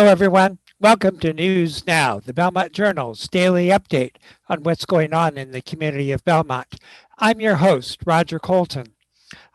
Hello, everyone. Welcome to News Now, the Belmont Journal's daily update on what's going on in the community of Belmont. I'm your host, Roger Colton.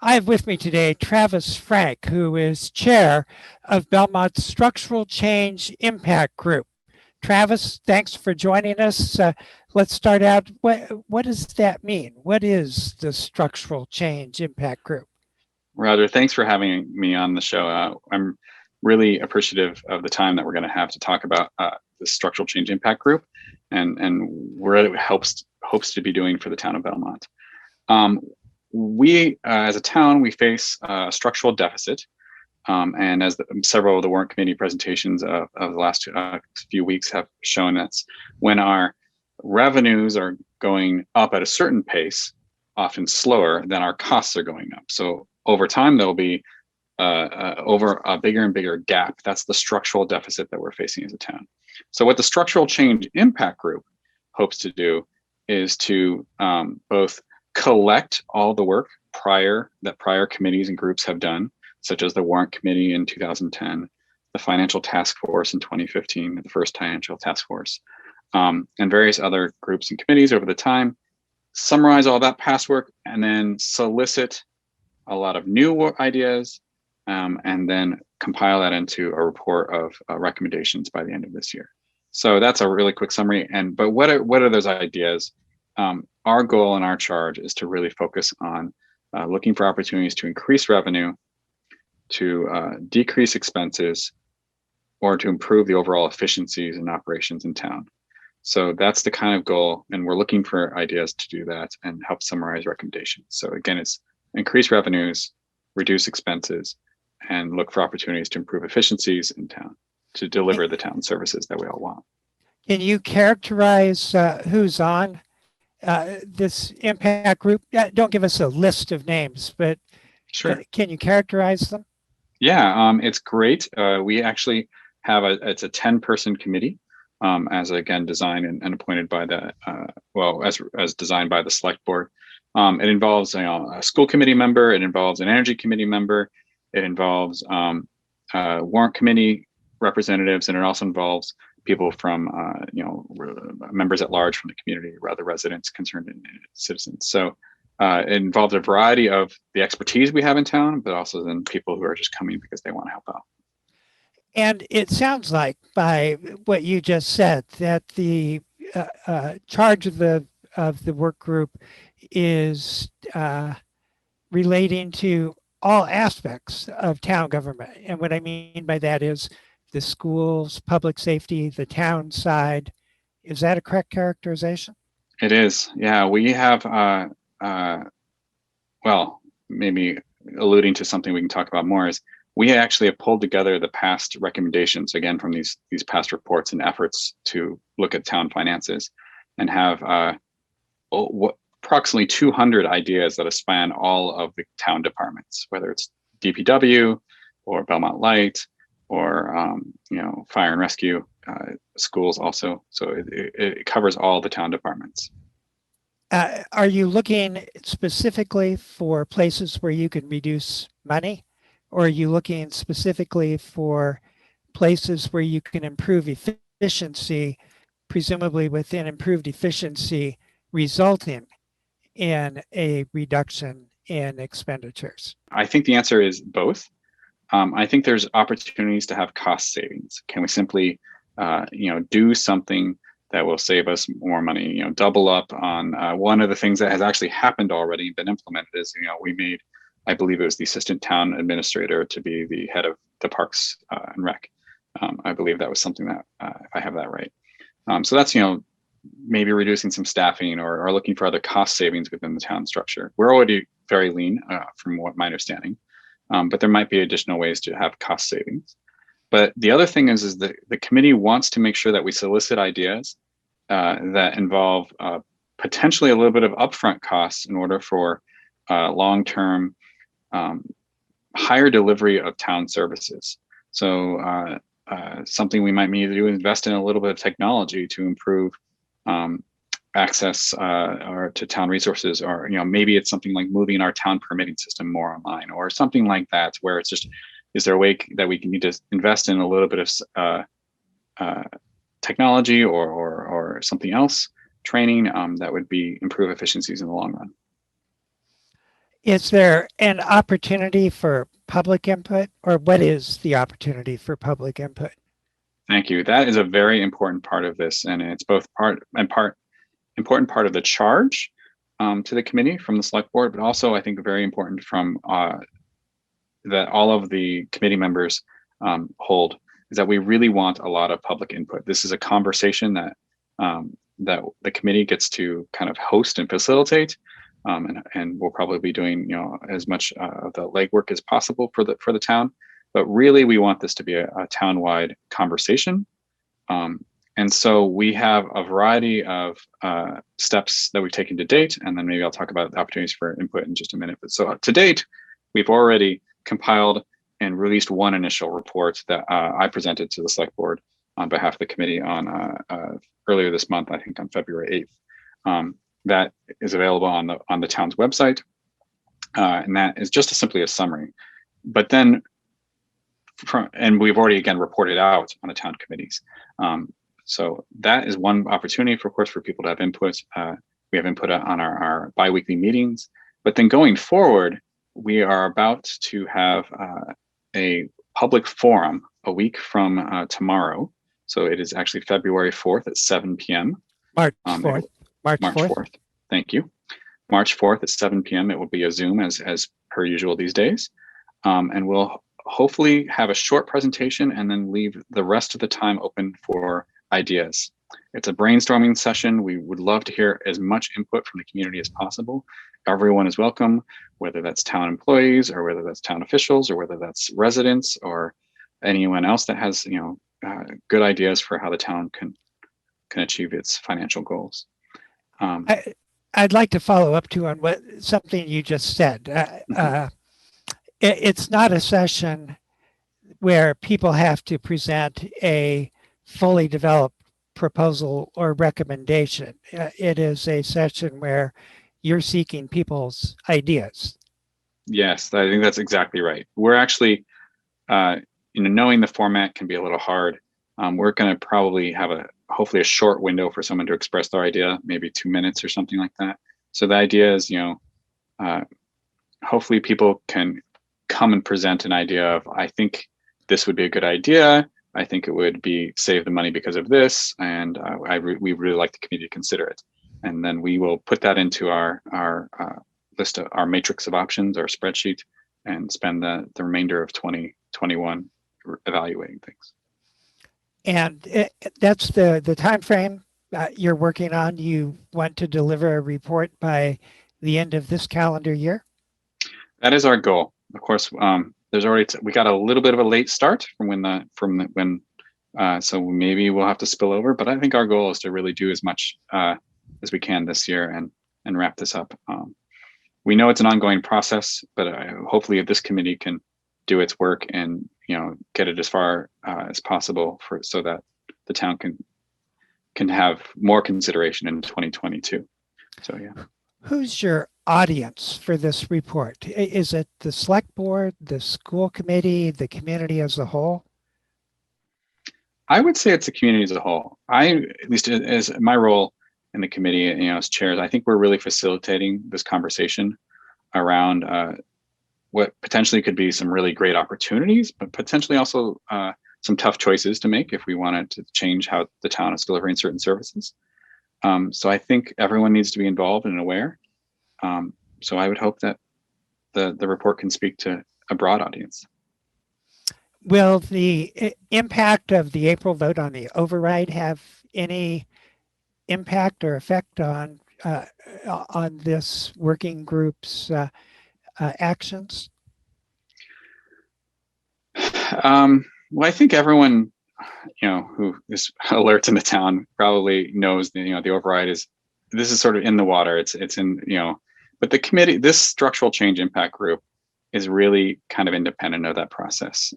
I have with me today Travis Franck, who is chair of Belmont's Structural Change Impact Group. Travis, thanks for joining us. Let's start out. What does that mean? What is the Structural Change Impact Group? Roger, thanks for having me on the show. I'm really appreciative of the time that we're going to have to talk about the Structural Change Impact Group and what it hopes to be doing for the town of Belmont. We, as a town, we face a structural deficit. And as several of the warrant committee presentations of the last few weeks have shown, that's when our revenues are going up at a certain pace, often slower than our costs are going up. So over time, there'll be over a bigger and bigger gap. That's the structural deficit that we're facing as a town. So what the Structural Change Impact Group hopes to do is to both collect all the work that prior committees and groups have done, such as the Warrant Committee in 2010, the Financial Task Force in 2015, the first Financial Task Force, and various other groups and committees over the time, summarize all that past work, and then solicit a lot of new ideas, and then compile that into a report of recommendations by the end of this year. So that's a really quick summary. But what are those ideas? Our goal and our charge is to really focus on looking for opportunities to increase revenue, to decrease expenses, or to improve the overall efficiencies and operations in town. So that's the kind of goal, and we're looking for ideas to do that and help summarize recommendations. So again, it's increase revenues, reduce expenses, and look for opportunities to improve efficiencies in town to deliver the town services that we all want. Can you characterize who's on this impact group? Don't give us a list of names, but sure. Can you characterize them? Yeah, it's great. We actually have it's a 10-person committee, as again designed and appointed by the as designed by the select board. It involves a school committee member. It involves an energy committee member. It involves warrant committee representatives, and it also involves people from members at large from the community, rather residents, concerned citizens. So it involves a variety of the expertise we have in town, but also then people who are just coming because they want to help out. And it sounds like, by what you just said, that the charge of the work group is relating to all aspects of town government. And what I mean by that is the schools, public safety, the town side. Is that a correct characterization? It is. Yeah, we have, maybe alluding to something we can talk about more, is we actually have pulled together the past recommendations, again, from these past reports and efforts to look at town finances, and have approximately 200 ideas that span all of the town departments, whether it's DPW or Belmont Light or fire and rescue, schools also. So it covers all the town departments. Are you looking specifically for places where you can reduce money, or are you looking specifically for places where you can improve efficiency, presumably within improved efficiency resulting in a reduction in expenditures? I think the answer is both. I think there's opportunities to have cost savings. Can we simply, do something that will save us more money? Double up on one of the things that has actually happened already, been implemented, is we made, I believe it was the assistant town administrator to be the head of the Parks and Rec. I believe that was something that, if I have that right. So that's maybe reducing some staffing or looking for other cost savings within the town structure. We're already very lean, from what my understanding, but there might be additional ways to have cost savings. But the other thing is that the committee wants to make sure that we solicit ideas that involve potentially a little bit of upfront costs in order for long-term higher delivery of town services. So something we might need to do is invest in a little bit of technology to improve access or to town resources, or maybe it's something like moving our town permitting system more online, or something like that, where it's just, is there a way that we can need to invest in a little bit of technology or something else, training that would be improve efficiencies in the long run. Is there an opportunity for public input, or what is the opportunity for public input? Thank you. That is a very important part of this, and it's both important part of the charge to the committee from the select board, but also I think very important from that all of the committee members hold, is that we really want a lot of public input. This is a conversation that that the committee gets to kind of host and facilitate, and we'll probably be doing as much of the legwork as possible for the town. But really, we want this to be a town-wide conversation. And so we have a variety of steps that we've taken to date, and then maybe I'll talk about the opportunities for input in just a minute. But so to date, we've already compiled and released one initial report that I presented to the select board on behalf of the committee on earlier this month, I think on February 8th. That is available on the town's website, and that is just simply a summary. But then, and we've already again reported out on the town committees. So that is one opportunity, of course, for people to have input. We have input on our biweekly meetings. But then going forward, we are about to have a public forum a week from tomorrow. So it is actually February 4th at 7 p.m. March 4th. March 4th. Thank you. March 4th at 7 p.m. It will be a Zoom as per usual these days. And we'll hopefully have a short presentation and then leave the rest of the time open for ideas. It's a brainstorming session. We would love to hear as much input from the community as possible. Everyone is welcome, whether that's town employees or whether that's town officials or whether that's residents or anyone else that has good ideas for how the town can achieve its financial goals. I'd like to follow up too on something you just said. It's not a session where people have to present a fully developed proposal or recommendation. It is a session where you're seeking people's ideas. Yes, I think that's exactly right. We're actually, knowing the format can be a little hard. We're going to probably have hopefully a short window for someone to express their idea, maybe 2 minutes or something like that. So the idea is, hopefully people can come and present an idea of, I think this would be a good idea. I think it would save the money because of this, and we really like the committee to consider it. And then we will put that into our list of our matrix of options, our spreadsheet, and spend the remainder of 2021 evaluating things. And that's the time frame you're working on. You want to deliver a report by the end of this calendar year? That is our goal. Of course, we got a little bit of a late start so maybe we'll have to spill over. But I think our goal is to really do as much as we can this year and wrap this up. We know it's an ongoing process, but hopefully this committee can do its work and get it as far as possible so that the town can have more consideration in 2022. So yeah. Who's your audience for this report? Is it the select board, the school committee, the community as a whole? I would say it's the community as a whole. At least as my role in the committee, as chairs, I think we're really facilitating this conversation around what potentially could be some really great opportunities, but potentially also some tough choices to make if we wanted to change how the town is delivering certain services. So I think everyone needs to be involved and aware. So I would hope that the report can speak to a broad audience. Will the impact of the April vote on the override have any impact or effect on this working group's actions? Well, I think everyone, who is alert in the town probably knows the override this is sort of in the water. It's in, but the committee, this structural change impact group is really kind of independent of that process.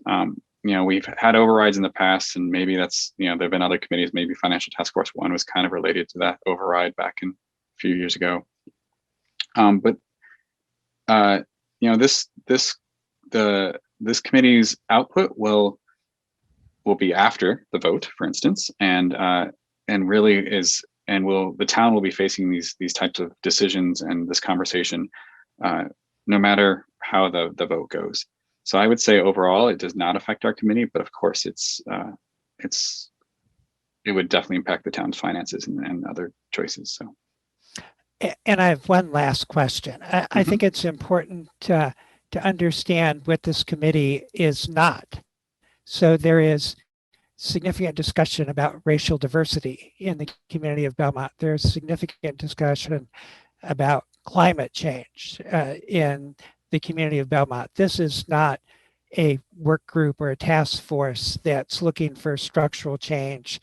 We've had overrides in the past, and maybe that's, there have been other committees, maybe Financial Task Force 1 was kind of related to that override back a few years ago. This committee's output will will be after the vote, for instance, and really is, and the town will be facing these types of decisions and this conversation, no matter how the vote goes. So I would say overall it does not affect our committee, but of course it would definitely impact the town's finances and other choices. So. And I have one last question. I think it's important to understand what this committee is not. So there is significant discussion about racial diversity in the community of Belmont. There's significant discussion about climate change in the community of Belmont. This is not a work group or a task force that's looking for structural change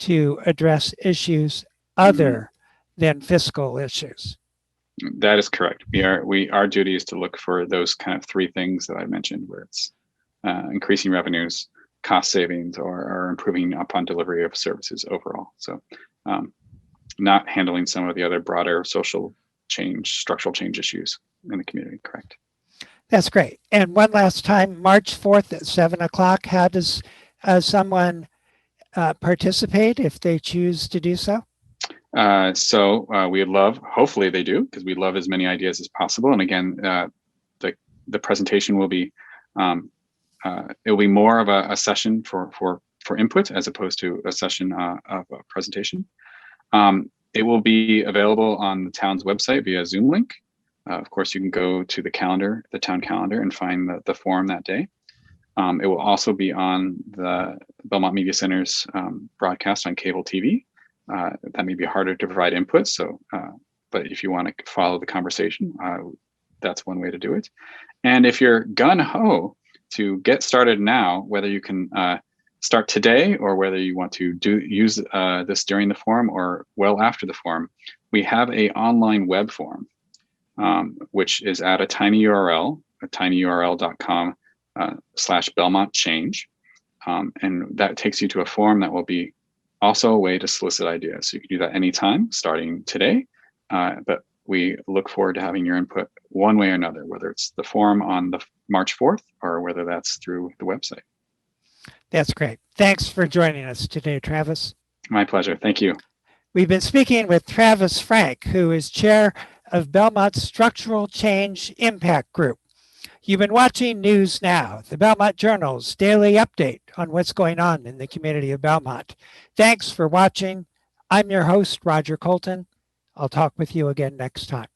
to address issues other than fiscal issues. That is correct. Our duty is to look for those kind of three things that I mentioned, where it's increasing revenues, cost savings, or improving upon delivery of services overall. So not handling some of the other broader social change, structural change issues in the community, correct? That's great. And one last time, March 4th at 7 o'clock, how does someone participate if they choose to do so? So we'd love, hopefully they do, because we'd love as many ideas as possible. And again, the presentation will be, it'll be more of a session for input as opposed to a session of a presentation. It will be available on the town's website via Zoom link. Of course, you can go to the town calendar, and find the forum that day. It will also be on the Belmont Media Center's broadcast on cable TV. That may be harder to provide input. So, but if you want to follow the conversation, that's one way to do it. And if you're gung-ho to get started now, whether you can start today or whether you want to use this during the forum or well after the forum, we have a online web forum, which is at a tiny URL, tinyurl.com/Belmont change. And that takes you to a forum that will be also a way to solicit ideas. So you can do that anytime starting today, but we look forward to having your input one way or another, whether it's the forum on the March 4th or whether that's through the website. That's great. Thanks for joining us today, Travis. My pleasure. Thank you. We've been speaking with Travis Franck, who is chair of Belmont's Structural Change Impact Group. You've been watching News Now, the Belmont Journal's daily update on what's going on in the community of Belmont. Thanks for watching. I'm your host, Roger Colton. I'll talk with you again next time.